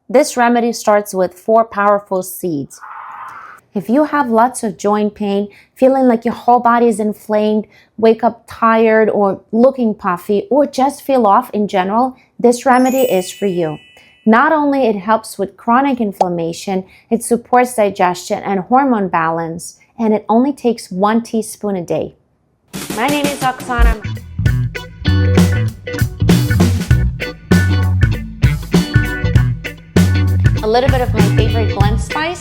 This remedy starts with 4 powerful seeds. If you have lots of joint pain, feeling like your whole body is inflamed, wake up tired or looking puffy, or just feel off in general, this remedy is for you. Not only it helps with chronic inflammation, it supports digestion and hormone balance, and it only takes 1 teaspoon a day. My name is Oksana. A little bit of my favorite blend spice.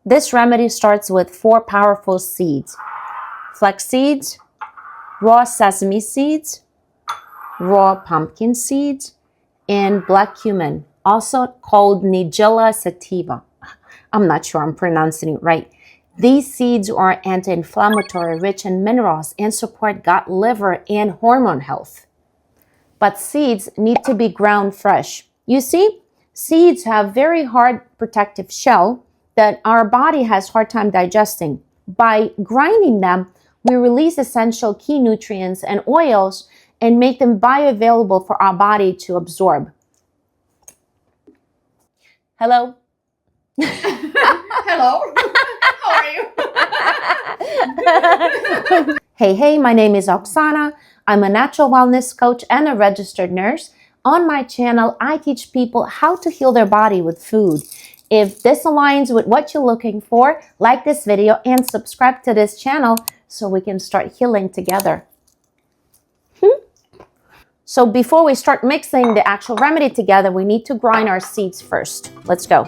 This remedy starts with 4 powerful seeds. Flax seeds, raw sesame seeds, raw pumpkin seeds, and black cumin, also called Nigella sativa. I'm not sure I'm pronouncing it right. These seeds are anti-inflammatory, rich in minerals, and support gut, liver, and hormone health. But seeds need to be ground fresh. You see, seeds have very hard protective shell that our body has hard time digesting. By grinding them, we release essential key nutrients and oils and make them bioavailable for our body to absorb. Hello? Hello. How are you? Hey, my name is Oksana. I'm a natural wellness coach and a registered nurse. On my channel, I teach people how to heal their body with food. If this aligns with what you're looking for, like this video and subscribe to this channel so we can start healing together. So before we start mixing the actual remedy together, we need to grind our seeds first. Let's go.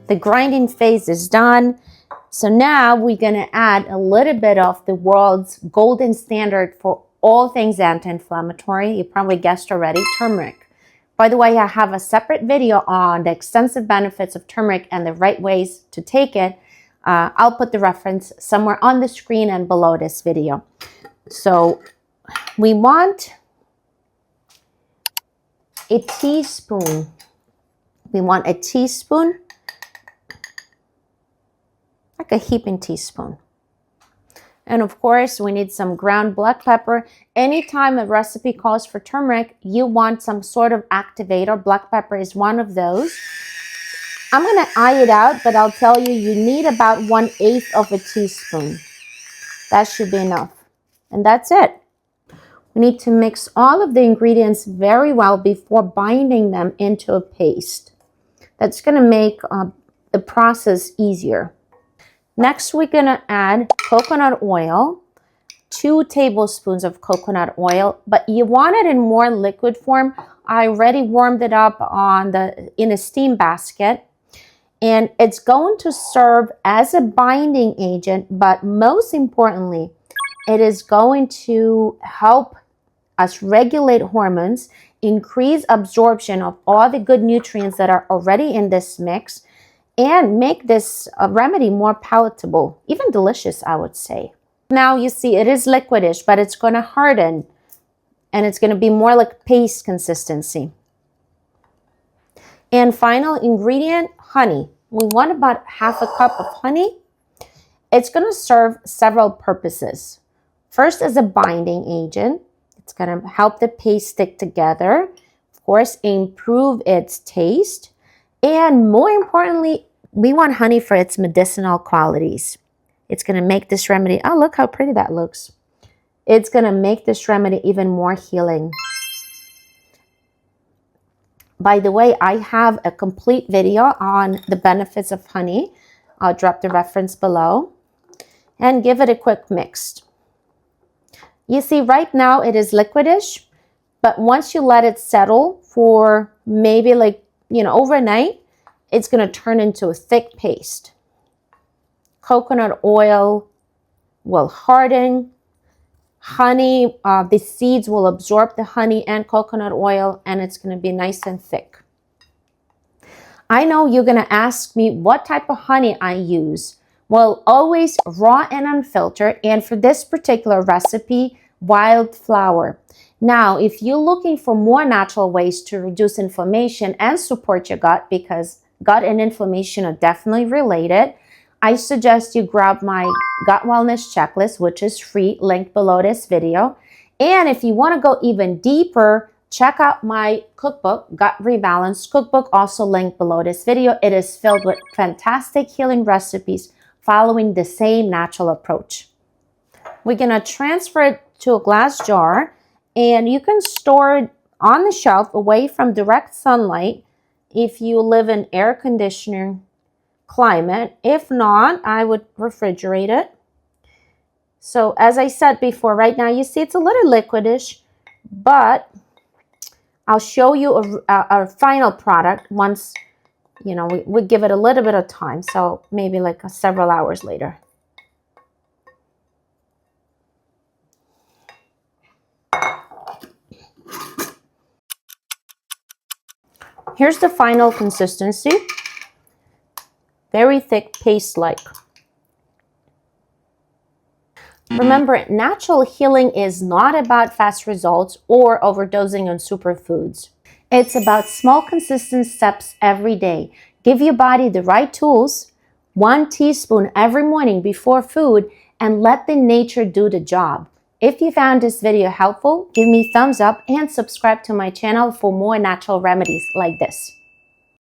The grinding phase is done. So now we're going to add a little bit of the world's golden standard for all things anti-inflammatory. You probably guessed already, turmeric. By the way, I have a separate video on the extensive benefits of turmeric and the right ways to take it. I'll put the reference somewhere on the screen and below this video. So we want a teaspoon. We want a teaspoon, like a heaping teaspoon. And of course, we need some ground black pepper. Anytime a recipe calls for turmeric, you want some sort of activator. Black pepper is one of those. I'm going to eye it out, but I'll tell you, you need about 1/8 of a teaspoon. That should be enough. And that's it. We need to mix all of the ingredients very well before binding them into a paste. That's going to make the process easier. Next, we're going to add coconut oil, 2 tablespoons of coconut oil, but you want it in more liquid form. I already warmed it up in a steam basket, and it's going to serve as a binding agent, but most importantly, it is going to help us regulate hormones, increase absorption of all the good nutrients that are already in this mix, and make this remedy more palatable, even delicious, I would say. Now you see it is liquidish, but it's going to harden and it's going to be more like paste consistency. And final ingredient, honey. We want about half a cup of honey. It's going to serve several purposes. First, as a binding agent. It's going to help the paste stick together. Of course, improve its taste. And more importantly, we want honey for its medicinal qualities. It's going to make this remedy, oh, look how pretty that looks. It's going to make this remedy even more healing. By the way, I have a complete video on the benefits of honey. I'll drop the reference below. And give it a quick mix. You see, right now it is liquidish, but once you let it settle for maybe overnight, it's going to turn into a thick paste. Coconut oil will harden. Honey, the seeds will absorb the honey and coconut oil, and it's going to be nice and thick. I know you're going to ask me what type of honey I use. Well, always raw and unfiltered, and for this particular recipe, wildflower. Now, if you're looking for more natural ways to reduce inflammation and support your gut, because gut and inflammation are definitely related, I suggest you grab my gut wellness checklist, which is free, linked below this video. And if you want to go even deeper, check out my cookbook, Gut Rebalance Cookbook, also linked below this video. It is filled with fantastic healing recipes following the same natural approach. We're going to transfer it to a glass jar, and you can store it on the shelf away from direct sunlight if you live in air conditioner climate. If not, I would refrigerate it. So as I said before, right now you see it's a little liquidish, but I'll show you a final product once, we give it a little bit of time. So maybe several hours later. Here's the final consistency. Very thick, paste-like. Remember, natural healing is not about fast results or overdosing on superfoods. It's about small, consistent steps every day. Give your body the right tools, 1 teaspoon every morning before food, and let the nature do the job. If you found this video helpful, give me a thumbs up and subscribe to my channel for more natural remedies like this.